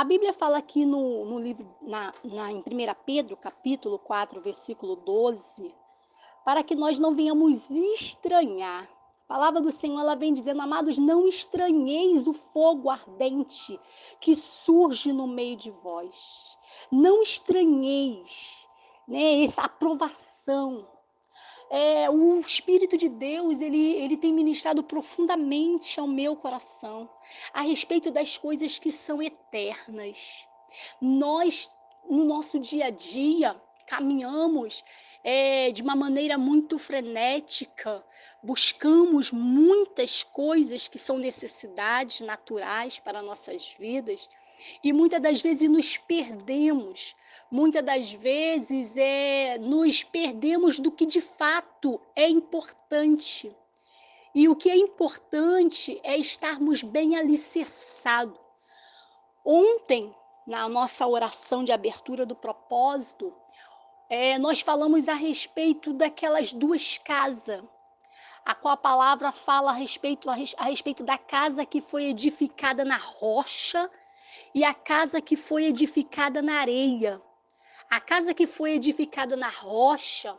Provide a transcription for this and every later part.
Bíblia fala aqui no livro, em 1 Pedro, capítulo 4, versículo 12, para que nós não venhamos estranhar. A palavra do Senhor, ela vem dizendo: amados, não estranheis o fogo ardente que surge no meio de vós. Não estranheis, né, essa aprovação. O Espírito de Deus, ele tem ministrado profundamente ao meu coração a respeito das coisas que são eternas. Nós, no nosso dia a dia, caminhamos de uma maneira muito frenética, buscamos muitas coisas que são necessidades naturais para nossas vidas e muitas das vezes nos perdemos. Muitas das vezes nos perdemos do que de fato é importante. E o que é importante é estarmos bem alicerçados. Ontem, na nossa oração de abertura do propósito, nós falamos a respeito daquelas duas casas, a qual a palavra fala a respeito da casa que foi edificada na rocha e a casa que foi edificada na areia. A casa que foi edificada na rocha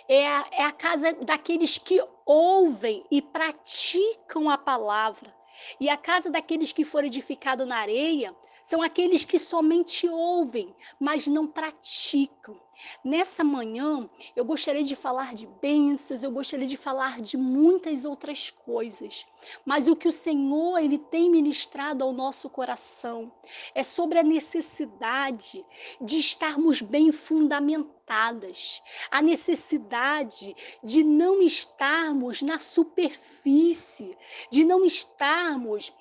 é a casa daqueles que ouvem e praticam a palavra. E a casa daqueles que foram edificados na areia são aqueles que somente ouvem, mas não praticam. Nessa manhã, eu gostaria de falar de bênçãos, eu gostaria de falar de muitas outras coisas. Mas o que o Senhor, ele tem ministrado ao nosso coração é sobre a necessidade de estarmos bem fundamentadas, a necessidade de não estarmos na superfície, de não estarmos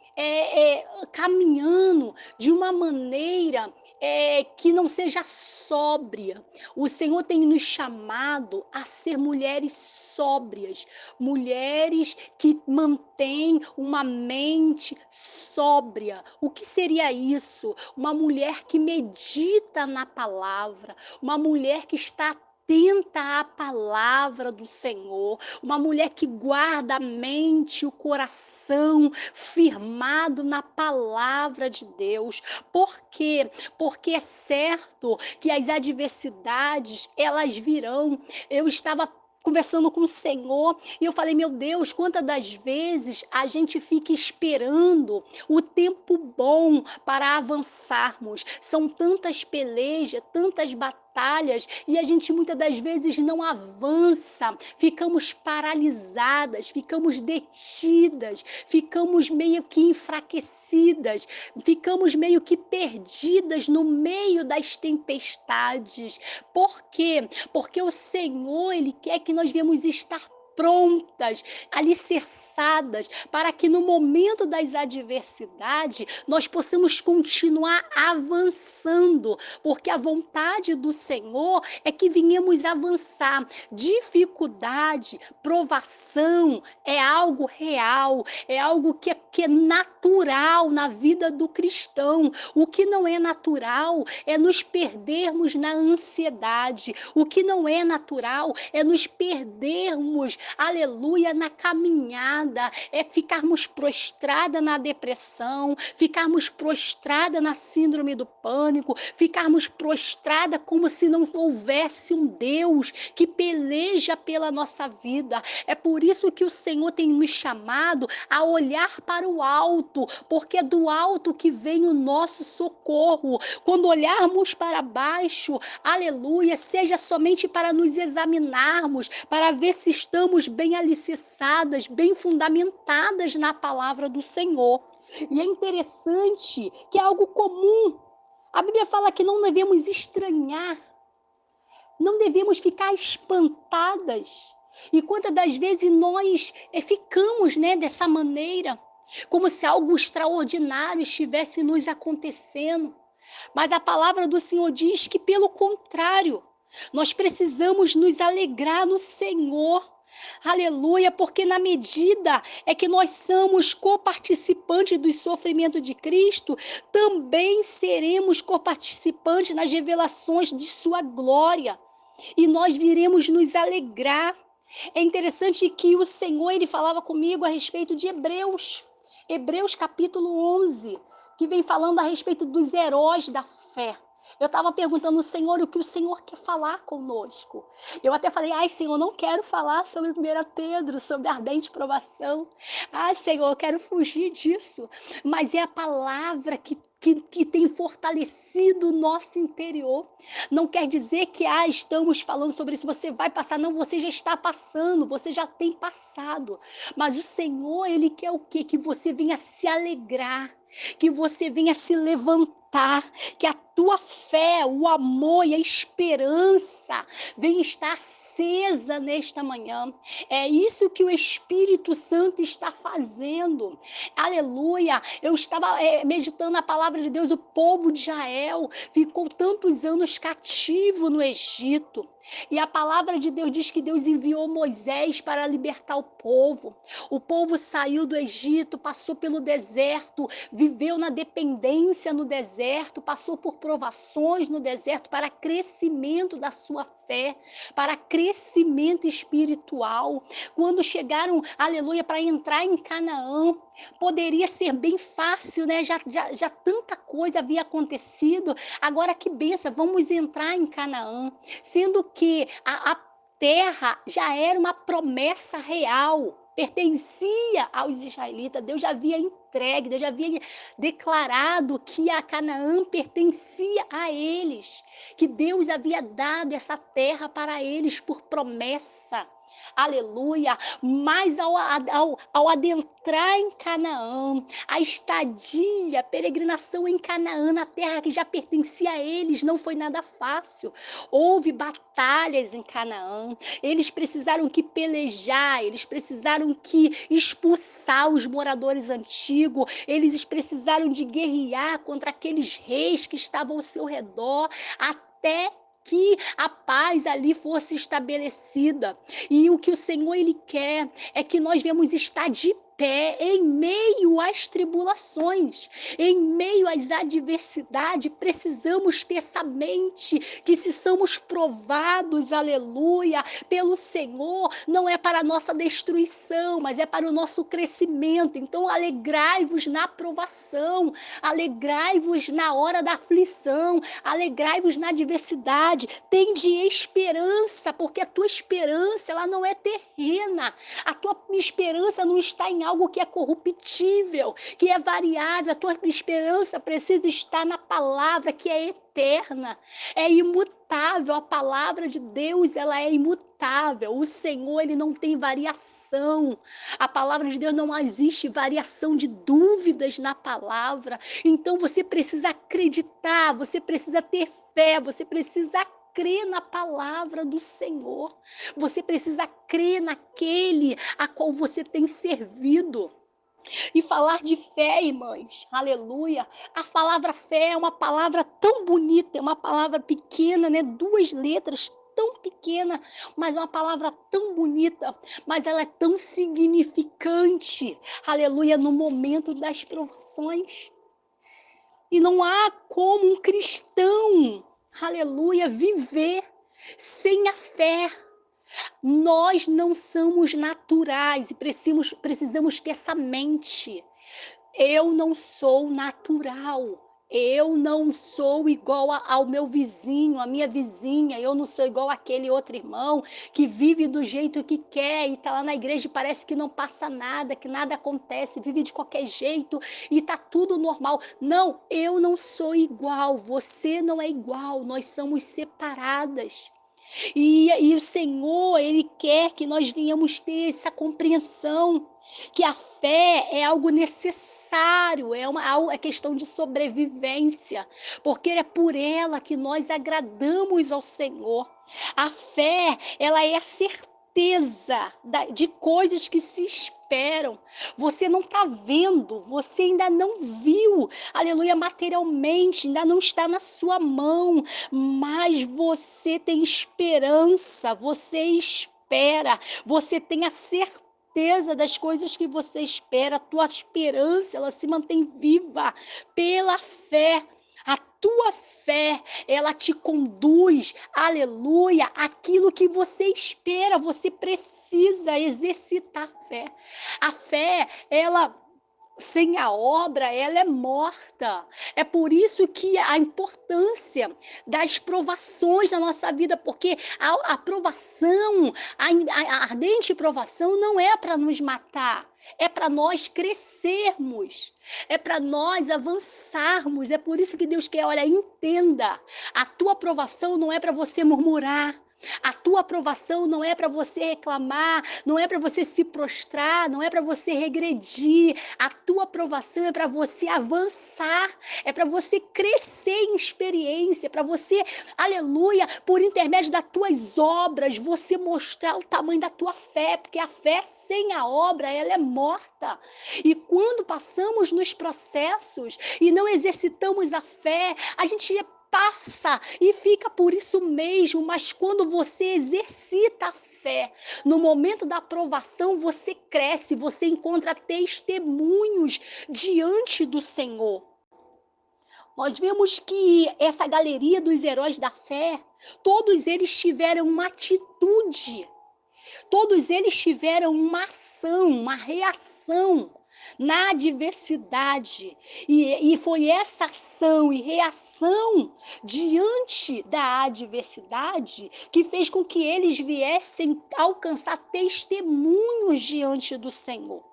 caminhando de uma maneira que não seja sóbria. O Senhor tem nos chamado a ser mulheres sóbrias, mulheres que mantêm uma mente sóbria. O que seria isso? Uma mulher que medita na palavra, uma mulher que está atenta à palavra do Senhor, uma mulher que guarda a mente e o coração firmado na palavra de Deus. Por quê? Porque é certo que as adversidades, elas virão. Eu estava conversando com o Senhor e eu falei: meu Deus, quantas das vezes a gente fica esperando o tempo bom para avançarmos. São tantas pelejas, tantas batalhas e a gente muitas das vezes não avança, ficamos paralisadas, ficamos detidas, ficamos meio que enfraquecidas, ficamos meio que perdidas no meio das tempestades. Por quê? Porque o Senhor, ele quer que nós venhamos estar prontas, alicerçadas, para que no momento das adversidades nós possamos continuar avançando, porque a vontade do Senhor é que venhamos avançar. Dificuldade, provação é algo real, é algo que é natural na vida do cristão. O que não é natural é nos perdermos na ansiedade. O que não é natural é nos perdermos, aleluia, na caminhada, é ficarmos prostrada na depressão, ficarmos prostrada na síndrome do pânico, ficarmos prostrada como se não houvesse um Deus que peleja pela nossa vida. É por isso que o Senhor tem nos chamado a olhar para o alto, porque é do alto que vem o nosso socorro. Quando olharmos para baixo, aleluia, seja somente para nos examinarmos, para ver se estamos bem alicerçadas, bem fundamentadas na palavra do Senhor. E é interessante que é algo comum. A Bíblia fala que não devemos estranhar, não devemos ficar espantadas. E quantas das vezes nós ficamos, né, dessa maneira, como se algo extraordinário estivesse nos acontecendo. Mas a palavra do Senhor diz que, pelo contrário, nós precisamos nos alegrar no Senhor. Aleluia, porque na medida que nós somos coparticipantes do sofrimento de Cristo, também seremos coparticipantes nas revelações de sua glória. E nós viremos nos alegrar. É interessante que o Senhor, ele falava comigo a respeito de Hebreus capítulo 11, que vem falando a respeito dos heróis da fé. Eu estava perguntando ao Senhor o que o Senhor quer falar conosco. Eu até falei, ai Senhor, não quero falar sobre 1 Pedro, sobre a ardente provação. Ah, Senhor, eu quero fugir disso. Mas é a palavra que tem fortalecido o nosso interior. Não quer dizer que estamos falando sobre isso, você vai passar. Não, você já está passando, você já tem passado. Mas o Senhor, Ele quer o quê? Que você venha se alegrar, que você venha se levantar, que a tua fé, o amor e a esperança venha estar acesa nesta manhã. É isso que o Espírito Santo está fazendo. Aleluia! Eu estava meditando a palavra de Deus. O povo de Israel ficou tantos anos cativo no Egito. E a palavra de Deus diz que Deus enviou Moisés para libertar o povo. O povo saiu do Egito, passou pelo deserto, viveu na dependência no deserto, passou por provações no deserto para crescimento da sua fé, para crescimento espiritual. Quando chegaram, aleluia, para entrar em Canaã, poderia ser bem fácil, né? Já tanta coisa havia acontecido. Agora que benção, vamos entrar em Canaã. Sendo que a terra já era uma promessa real, pertencia aos israelitas. Deus já havia entregue, Deus já havia declarado que a Canaã pertencia a eles, que Deus havia dado essa terra para eles por promessa. Aleluia, mas ao adentrar em Canaã, a estadia, a peregrinação em Canaã, na terra que já pertencia a eles, não foi nada fácil. Houve batalhas em Canaã, eles precisaram que pelejar, eles precisaram que expulsar os moradores antigos, eles precisaram de guerrear contra aqueles reis que estavam ao seu redor, até que a paz ali fosse estabelecida. E o que o Senhor Ele quer é que nós venhamos estar de pé em meio às tribulações, em meio às adversidades. Precisamos ter essa mente que se somos provados, aleluia, pelo Senhor, não é para a nossa destruição, mas é para o nosso crescimento. Então alegrai-vos na provação, alegrai-vos na hora da aflição, alegrai-vos na adversidade, tende esperança, porque a tua esperança ela não é terrena, a tua esperança não está em algo que é corruptível, que é variável. A tua esperança precisa estar na palavra que é eterna, é imutável. A palavra de Deus, ela é imutável. O Senhor, ele não tem variação. A palavra de Deus não existe variação de dúvidas na palavra. Então você precisa acreditar, você precisa ter fé, você precisa crer na palavra do Senhor. Você precisa crer naquele a qual você tem servido. E falar de fé, irmãs, aleluia. A palavra fé é uma palavra tão bonita, é uma palavra pequena, né? 2 letras, tão pequena, mas é uma palavra tão bonita, mas ela é tão significante, aleluia, no momento das provações. E não há como um cristão, aleluia, viver sem a fé. Nós não somos naturais e precisamos ter essa mente. Eu não sou natural. Eu não sou igual ao meu vizinho, à minha vizinha. Eu não sou igual àquele outro irmão que vive do jeito que quer e está lá na igreja e parece que não passa nada, que nada acontece, vive de qualquer jeito e está tudo normal. Não, eu não sou igual. Você não é igual. Nós somos separadas. E o Senhor, Ele quer que nós venhamos ter essa compreensão, que a fé é algo necessário, é questão de sobrevivência, porque é por ela que nós agradamos ao Senhor. A fé, ela é a certeza de coisas que se esperam. Você não está vendo, você ainda não viu, aleluia, materialmente, ainda não está na sua mão, mas você tem esperança, você espera, você tem a certeza das coisas que você espera, a tua esperança, ela se mantém viva pela fé. A tua fé, ela te conduz, aleluia, aquilo que você espera. Você precisa exercitar a fé. A fé, ela sem a obra, ela é morta. É por isso que a importância das provações na nossa vida, porque a provação, a ardente provação não é para nos matar, é para nós crescermos, é para nós avançarmos. É por isso que Deus quer, olha, entenda, a tua provação não é para você murmurar. A tua aprovação não é para você reclamar, não é para você se prostrar, não é para você regredir. A tua aprovação é para você avançar, é para você crescer em experiência, para você, aleluia, por intermédio das tuas obras, você mostrar o tamanho da tua fé, porque a fé sem a obra, ela é morta. E quando passamos nos processos e não exercitamos a fé, a gente passa e fica por isso mesmo, mas quando você exercita a fé, no momento da aprovação você cresce, você encontra testemunhos diante do Senhor. Nós vemos que essa galeria dos heróis da fé, todos eles tiveram uma atitude, todos eles tiveram uma ação, uma reação na adversidade. E foi essa ação e reação diante da adversidade que fez com que eles viessem alcançar testemunhos diante do Senhor.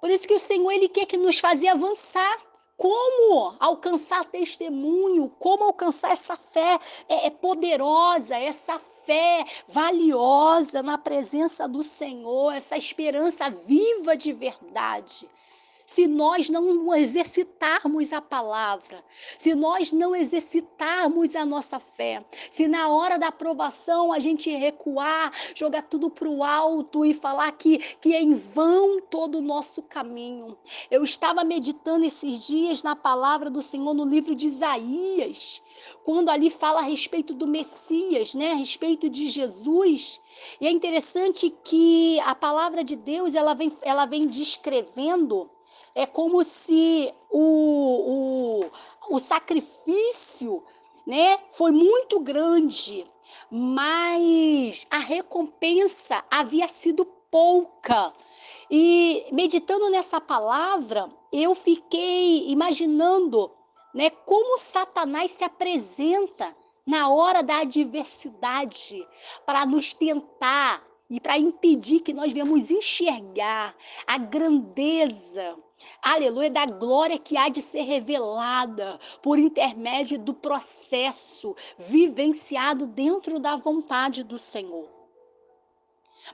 Por isso que o Senhor, ele quer que nos fazer avançar. Como alcançar testemunho, como alcançar essa fé poderosa, essa fé valiosa na presença do Senhor, essa esperança viva de verdade. Se nós não exercitarmos a palavra, se nós não exercitarmos a nossa fé, se na hora da aprovação a gente recuar, jogar tudo para o alto e falar que é em vão todo o nosso caminho. Eu estava meditando esses dias na palavra do Senhor no livro de Isaías, quando ali fala a respeito do Messias, né? A respeito de Jesus. E é interessante que a palavra de Deus ela vem descrevendo. É como se o sacrifício, né, foi muito grande, mas a recompensa havia sido pouca. E meditando nessa palavra, eu fiquei imaginando, né, como Satanás se apresenta na hora da adversidade para nos tentar e para impedir que nós venhamos enxergar a grandeza, aleluia, da glória que há de ser revelada por intermédio do processo vivenciado dentro da vontade do Senhor.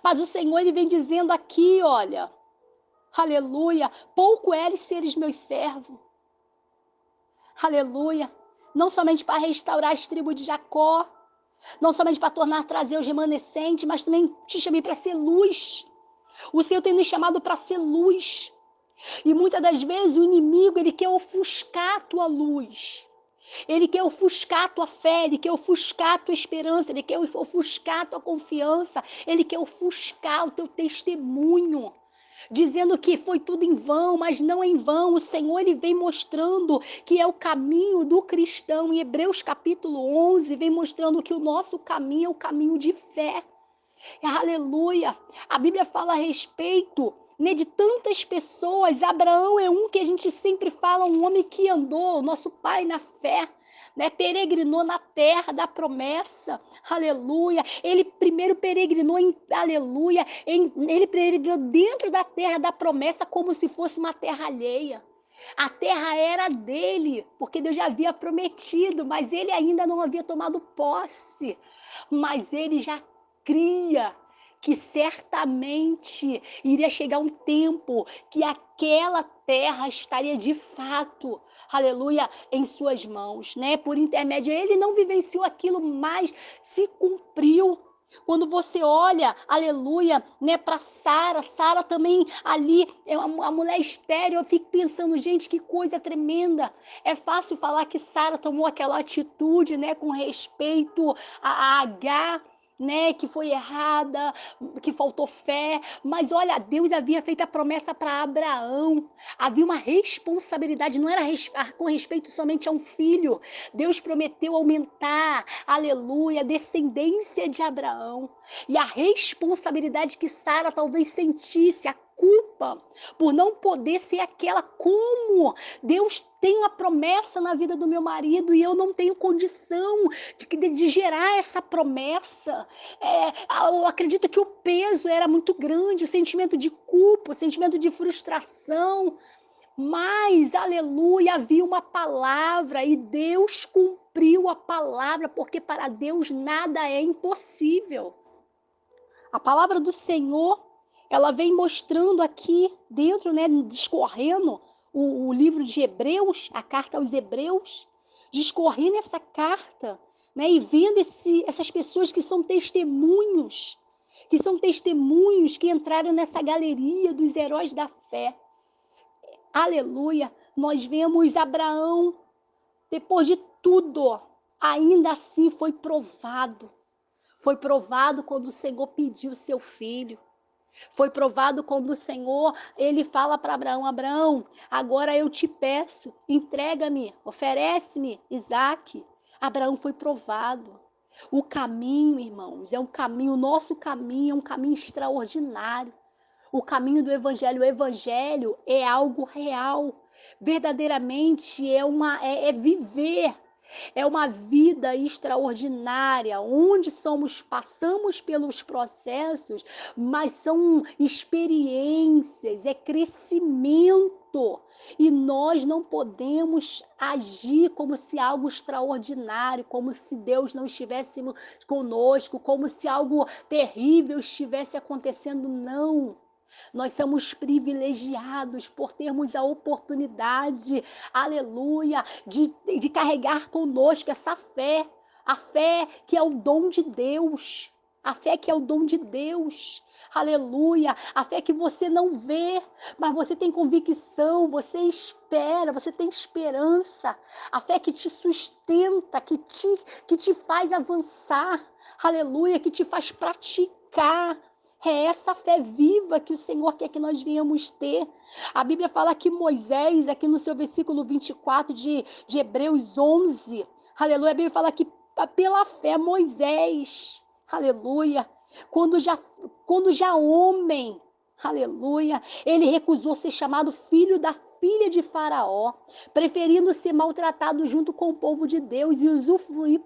Mas o Senhor, ele vem dizendo aqui, olha, aleluia, pouco eres seres meus servos, aleluia, não somente para restaurar as tribos de Jacó, não somente para trazer os remanescentes, mas também te chamei para ser luz. O Senhor tem nos chamado para ser luz. E muitas das vezes o inimigo, ele quer ofuscar a tua luz. Ele quer ofuscar a tua fé, ele quer ofuscar a tua esperança, ele quer ofuscar a tua confiança, ele quer ofuscar o teu testemunho, dizendo que foi tudo em vão, mas não é em vão. O Senhor, ele vem mostrando que é o caminho do cristão. Em Hebreus capítulo 11, vem mostrando que o nosso caminho é o caminho de fé. Aleluia! A Bíblia fala a respeito, né, de tantas pessoas. Abraão é um que a gente sempre fala, um homem que andou, nosso pai na fé, né, peregrinou na terra da promessa, aleluia. Ele primeiro peregrinou aleluia, ele peregrinou dentro da terra da promessa como se fosse uma terra alheia. A terra era dele, porque Deus já havia prometido, mas ele ainda não havia tomado posse. Mas ele já cria que certamente iria chegar um tempo que aquela terra estaria de fato, aleluia, em suas mãos, né? Por intermédio, ele não vivenciou aquilo, mas se cumpriu. Quando você olha, aleluia, né, para Sara, Sara também ali é uma mulher estéril, eu fico pensando, gente, que coisa tremenda. É fácil falar que Sara tomou aquela atitude, né, com respeito a Agar, né, que foi errada, que faltou fé, mas olha, Deus havia feito a promessa para Abraão, havia uma responsabilidade, não era com respeito somente a um filho, Deus prometeu aumentar, aleluia, a descendência de Abraão, e a responsabilidade que Sara talvez sentisse, a culpa por não poder ser aquela. Como Deus tem uma promessa na vida do meu marido e eu não tenho condição de gerar essa promessa. Eu acredito que o peso era muito grande, o sentimento de culpa, o sentimento de frustração. Mas, aleluia, havia uma palavra e Deus cumpriu a palavra, porque para Deus nada é impossível. A palavra do Senhor, ela vem mostrando aqui dentro, né, discorrendo o livro de Hebreus, a carta aos Hebreus, discorrendo essa carta, né, e vendo essas pessoas que são testemunhos, que entraram nessa galeria dos heróis da fé. Aleluia, nós vemos Abraão, depois de tudo, ainda assim foi provado. Foi provado quando o Senhor pediu seu filho. Foi provado quando o Senhor, ele fala para Abraão, Abraão, agora eu te peço, entrega-me, oferece-me Isaque. Abraão foi provado. O caminho, irmãos, é um caminho, o nosso caminho é um caminho extraordinário. O caminho do evangelho, o evangelho é algo real. Verdadeiramente é viver. É uma vida extraordinária, onde passamos pelos processos, mas são experiências, é crescimento. E nós não podemos agir como se algo extraordinário, como se Deus não estivesse conosco, como se algo terrível estivesse acontecendo, não. Nós somos privilegiados por termos a oportunidade, aleluia, de carregar conosco essa fé, a fé que é o dom de Deus, a fé que é o dom de Deus, aleluia, a fé que você não vê, mas você tem convicção, você espera, você tem esperança, a fé que te sustenta, que te faz avançar, aleluia, que te faz praticar. É essa fé viva que o Senhor quer que nós venhamos ter. A Bíblia fala que Moisés, aqui no seu versículo 24 de Hebreus 11, aleluia, a Bíblia fala que pela fé Moisés, aleluia, quando já homem, aleluia, ele recusou ser chamado filho da filha de Faraó, preferindo ser maltratado junto com o povo de Deus e usufruir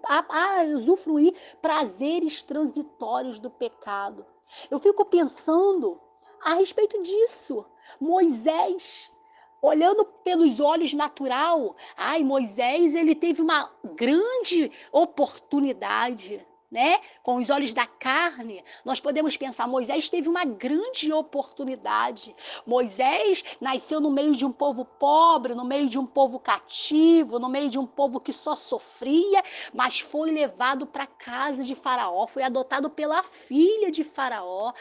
prazeres transitórios do pecado. Eu fico pensando a respeito disso. Moisés, olhando pelos olhos natural, Moisés, ele teve uma grande oportunidade, né? Com os olhos da carne, nós podemos pensar, Moisés teve uma grande oportunidade. Moisés nasceu no meio de um povo pobre, no meio de um povo cativo, no meio de um povo que só sofria, mas foi levado para a casa de Faraó, foi adotado pela filha de Faraó.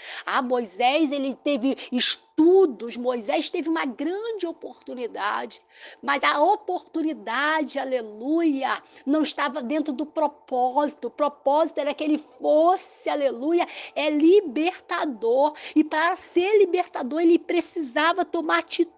Moisés, ele teve estudos, Moisés teve uma grande oportunidade, mas a oportunidade, aleluia, não estava dentro do propósito. O propósito era que ele fosse, aleluia, libertador. E para ser libertador, ele precisava tomar atitude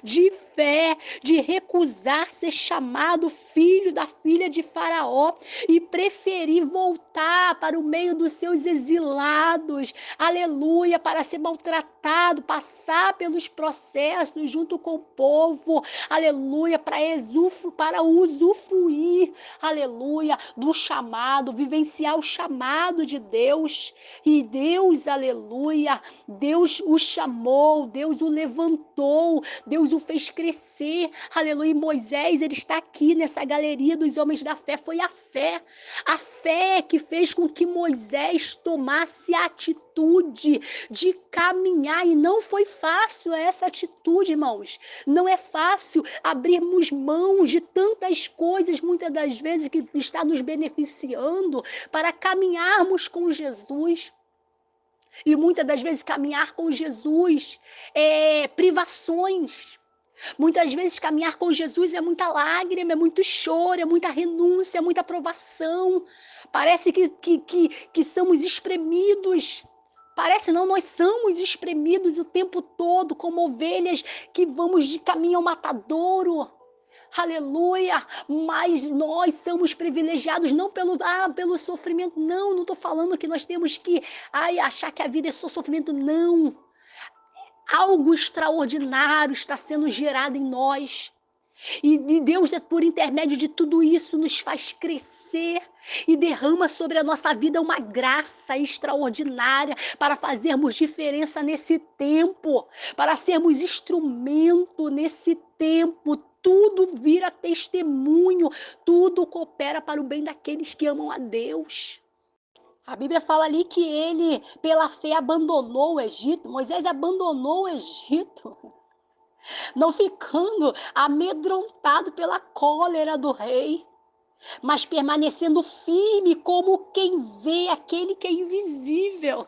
de fé, de recusar ser chamado filho da filha de Faraó e preferir voltar para o meio dos seus exilados, aleluia, para ser maltratado, passar pelos processos junto com o povo, aleluia, para usufruir, aleluia, do chamado, vivenciar o chamado de Deus. E Deus, aleluia, Deus o chamou, Deus o levantou, Deus o fez crescer, aleluia. E Moisés, ele está aqui nessa galeria dos homens da fé. Foi a fé que fez com que Moisés tomasse a atitude de caminhar, e não foi fácil essa atitude, irmãos. Não é fácil abrirmos mãos de tantas coisas, muitas das vezes, que está nos beneficiando para caminharmos com Jesus. E muitas das vezes caminhar com Jesus é privações. Muitas vezes caminhar com Jesus é muita lágrima, é muito choro, é muita renúncia, é muita provação. Parece que somos espremidos. Parece não, nós somos espremidos o tempo todo, como ovelhas que vamos de caminho ao matadouro. Aleluia, mas nós somos privilegiados não pelo sofrimento, não estou falando que nós temos que achar que a vida é só sofrimento, não. Algo extraordinário está sendo gerado em nós. E Deus, por intermédio de tudo isso, nos faz crescer e derrama sobre a nossa vida uma graça extraordinária para fazermos diferença nesse tempo, para sermos instrumento nesse tempo. Tudo vira testemunho, tudo coopera para o bem daqueles que amam a Deus. A Bíblia fala ali que ele, pela fé, abandonou o Egito. Moisés abandonou o Egito, não ficando amedrontado pela cólera do rei, mas permanecendo firme como quem vê aquele que é invisível.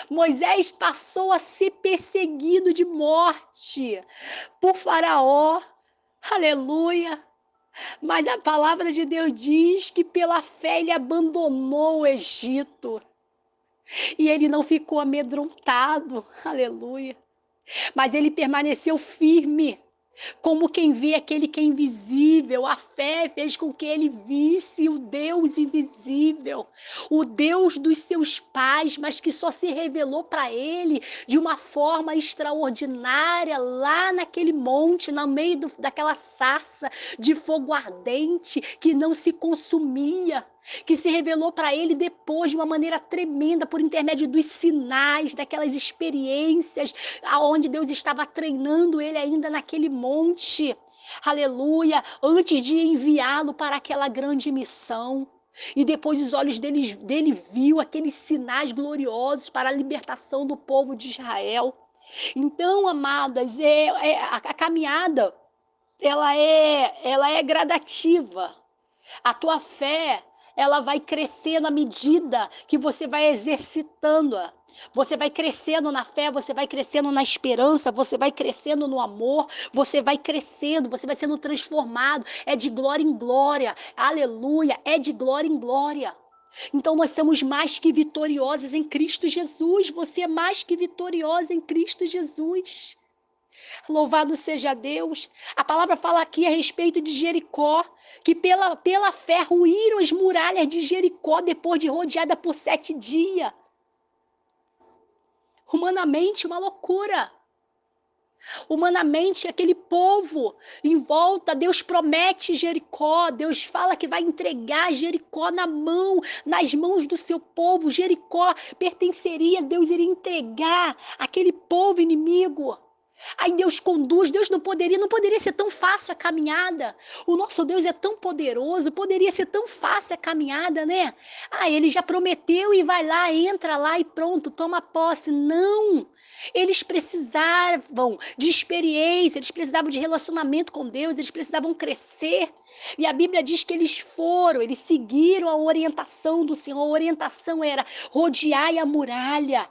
Moisés passou a ser perseguido de morte por Faraó, aleluia. Mas a palavra de Deus diz que pela fé ele abandonou o Egito e ele não ficou amedrontado, aleluia. Mas ele permaneceu firme, como quem vê aquele que é invisível. A fé fez com que ele visse o Deus invisível, o Deus dos seus pais, mas que só se revelou para ele de uma forma extraordinária lá naquele monte, no meio daquela sarça de fogo ardente que não se consumia, que se revelou para ele depois de uma maneira tremenda por intermédio dos sinais, daquelas experiências aonde Deus estava treinando ele ainda naquele monte, aleluia, antes de enviá-lo para aquela grande missão. E depois os olhos dele viu aqueles sinais gloriosos para a libertação do povo de Israel. Então, amadas, a caminhada ela é gradativa. A tua fé, ela vai crescendo à medida que você vai exercitando-a. Você vai crescendo na fé, você vai crescendo na esperança, você vai crescendo no amor, você vai crescendo, você vai sendo transformado. É de glória em glória, aleluia, é de glória em glória. Então nós somos mais que vitoriosos em Cristo Jesus. Você é mais que vitoriosa em Cristo Jesus. Louvado seja Deus. A palavra fala aqui a respeito de Jericó, que pela fé ruíram as muralhas de Jericó depois de rodeada por 7 dias. Humanamente, uma loucura. Humanamente, aquele povo em volta, Deus promete Jericó, Deus fala que vai entregar Jericó nas mãos do seu povo. Jericó pertenceria, Deus iria entregar aquele povo inimigo. Aí Deus conduz, Deus não poderia ser tão fácil a caminhada. O nosso Deus é tão poderoso, poderia ser tão fácil a caminhada, né? Ele já prometeu e vai lá, entra lá e pronto, toma posse. Não! Eles precisavam de experiência, eles precisavam de relacionamento com Deus, eles precisavam crescer. E a Bíblia diz que eles seguiram a orientação do Senhor. A orientação era rodeai a muralha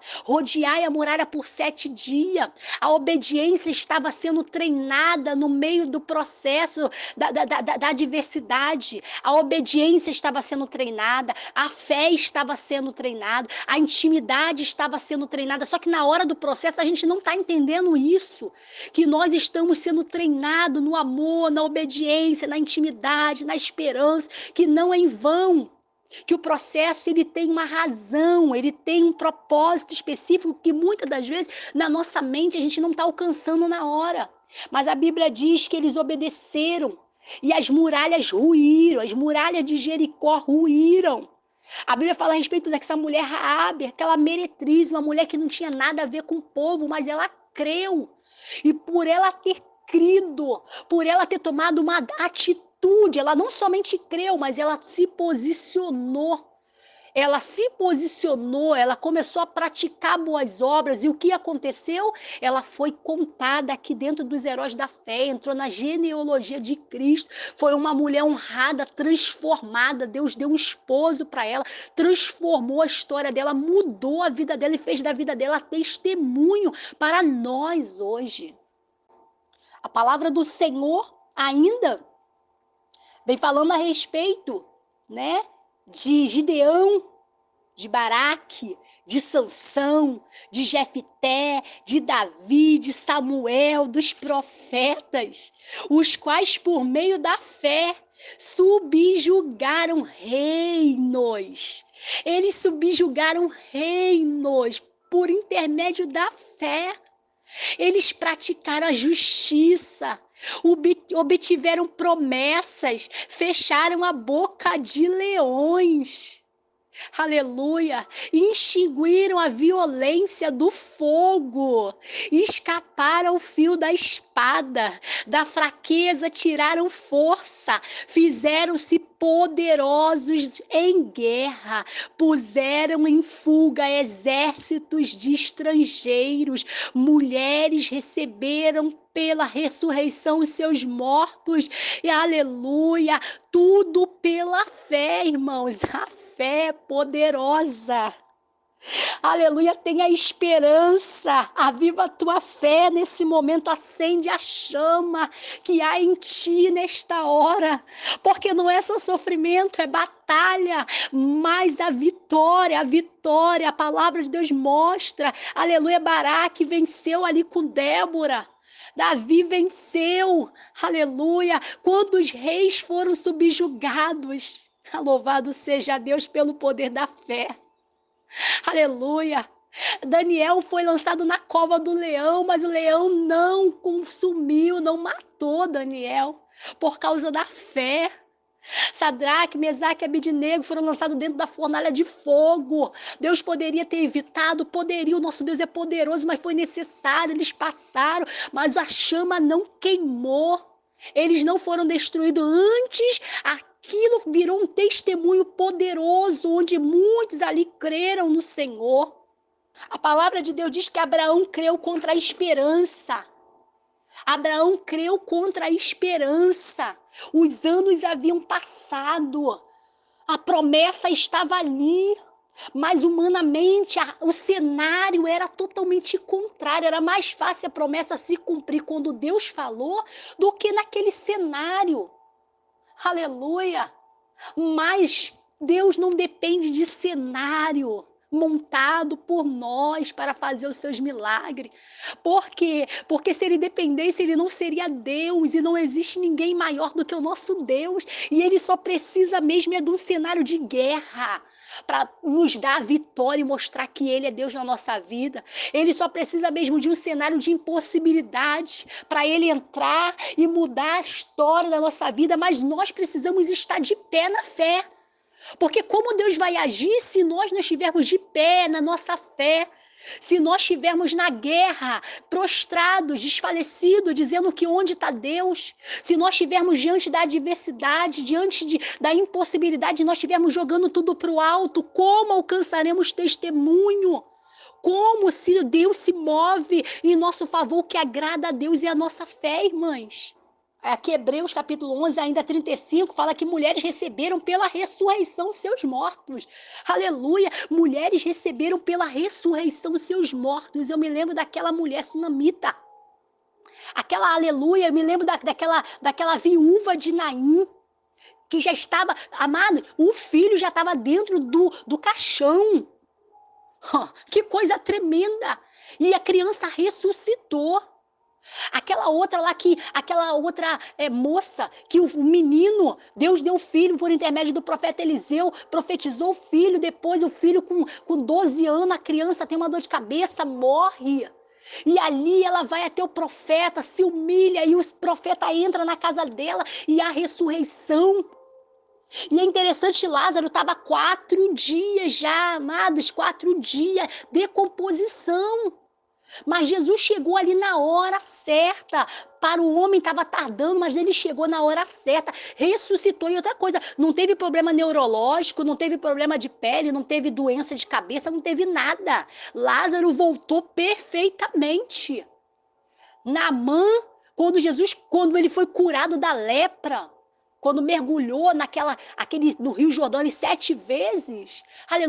por 7 dias. A obediência estava sendo treinada no meio do processo da adversidade. A obediência estava sendo treinada, a fé estava sendo treinada, a intimidade estava sendo treinada. Só que na hora do processo a gente não está entendendo isso, que nós estamos sendo treinados no amor, na obediência, na intimidade, na esperança, que não é em vão. Que o processo ele tem uma razão, ele tem um propósito específico que muitas das vezes na nossa mente a gente não está alcançando na hora. Mas a Bíblia diz que eles obedeceram e as muralhas ruíram, as muralhas de Jericó ruíram. A Bíblia fala a respeito dessa mulher Raabe, aquela meretriz, uma mulher que não tinha nada a ver com o povo, mas ela creu. E por ela ter crido, por ela ter tomado uma atitude, ela não somente creu, mas ela se posicionou. Ela começou a praticar boas obras. E o que aconteceu? Ela foi contada aqui dentro dos heróis da fé, entrou na genealogia de Cristo. Foi uma mulher honrada, transformada. Deus deu um esposo para ela, transformou a história dela, mudou a vida dela e fez da vida dela testemunho para nós hoje. A palavra do Senhor ainda vem falando a respeito, né? De Gideão, de Baraque, de Sansão, de Jefté, de Davi, de Samuel, dos profetas, os quais por meio da fé subjugaram reinos. Eles subjugaram reinos por intermédio da fé. Eles praticaram a justiça, obtiveram promessas, fecharam a boca de leões. Aleluia! Extinguiram a violência do fogo, escaparam o fio da espada, da fraqueza tiraram força, fizeram-se poderosos em guerra, puseram em fuga exércitos de estrangeiros, mulheres receberam pela ressurreição os seus mortos, e aleluia, tudo pela fé, irmãos, a fé é poderosa. Aleluia, tenha esperança, aviva a tua fé nesse momento, acende a chama que há em ti nesta hora, porque não é só sofrimento, é batalha, mas a vitória, a palavra de Deus mostra, aleluia, Baraque venceu ali com Débora, Davi venceu, aleluia, quando os reis foram subjugados, louvado seja Deus pelo poder da fé. Aleluia! Daniel foi lançado na cova do leão, mas o leão não consumiu, não matou Daniel, por causa da fé. Sadraque, Mesaque e Abednego foram lançados dentro da fornalha de fogo. Deus poderia ter evitado, poderia, o nosso Deus é poderoso, mas foi necessário, eles passaram, mas a chama não queimou. Eles não foram destruídos antes, aquilo virou um testemunho poderoso, onde muitos ali creram no Senhor. A palavra de Deus diz que Abraão creu contra a esperança. Abraão creu contra a esperança. Os anos haviam passado. A promessa estava ali. Mas humanamente o cenário era totalmente contrário. Era mais fácil a promessa se cumprir quando Deus falou do que naquele cenário. Aleluia! Mas Deus não depende de cenário montado por nós para fazer os seus milagres. Por quê? Porque se ele dependesse, ele não seria Deus, e não existe ninguém maior do que o nosso Deus, e ele só precisa mesmo de um cenário de guerra para nos dar a vitória e mostrar que ele é Deus na nossa vida. Ele só precisa mesmo de um cenário de impossibilidade para ele entrar e mudar a história da nossa vida, mas nós precisamos estar de pé na fé. Porque como Deus vai agir se nós não estivermos de pé na nossa fé? Se nós estivermos na guerra, prostrados, desfalecidos, dizendo que onde está Deus? Se nós estivermos diante da adversidade, da impossibilidade, nós estivermos jogando tudo para o alto, como alcançaremos testemunho? Como se Deus se move em nosso favor, o que agrada a Deus e a nossa fé, irmãs? Aqui Hebreus capítulo 11, ainda 35, fala que mulheres receberam pela ressurreição seus mortos. Aleluia! Mulheres receberam pela ressurreição seus mortos. Eu me lembro daquela mulher sunamita. Aquela aleluia, eu me lembro daquela viúva de Naim, que já estava, amado, o filho já estava dentro do caixão. Que coisa tremenda! E a criança ressuscitou. Aquela outra moça, que o menino, Deus deu o filho por intermédio do profeta Eliseu, profetizou o filho, depois o filho com 12 anos, a criança tem uma dor de cabeça, morre. E ali ela vai até o profeta, se humilha, e o profeta entra na casa dela, e há ressurreição. E é interessante, Lázaro estava 4 dias já, amados, 4 dias, decomposição. Mas Jesus chegou ali na hora certa. Para o homem estava tardando, mas ele chegou na hora certa, ressuscitou. E outra coisa, não teve problema neurológico, não teve problema de pele, não teve doença de cabeça, não teve nada. Lázaro voltou perfeitamente. Naamã, quando ele foi curado da lepra, quando mergulhou no Rio Jordão 7 vezes, aleluia.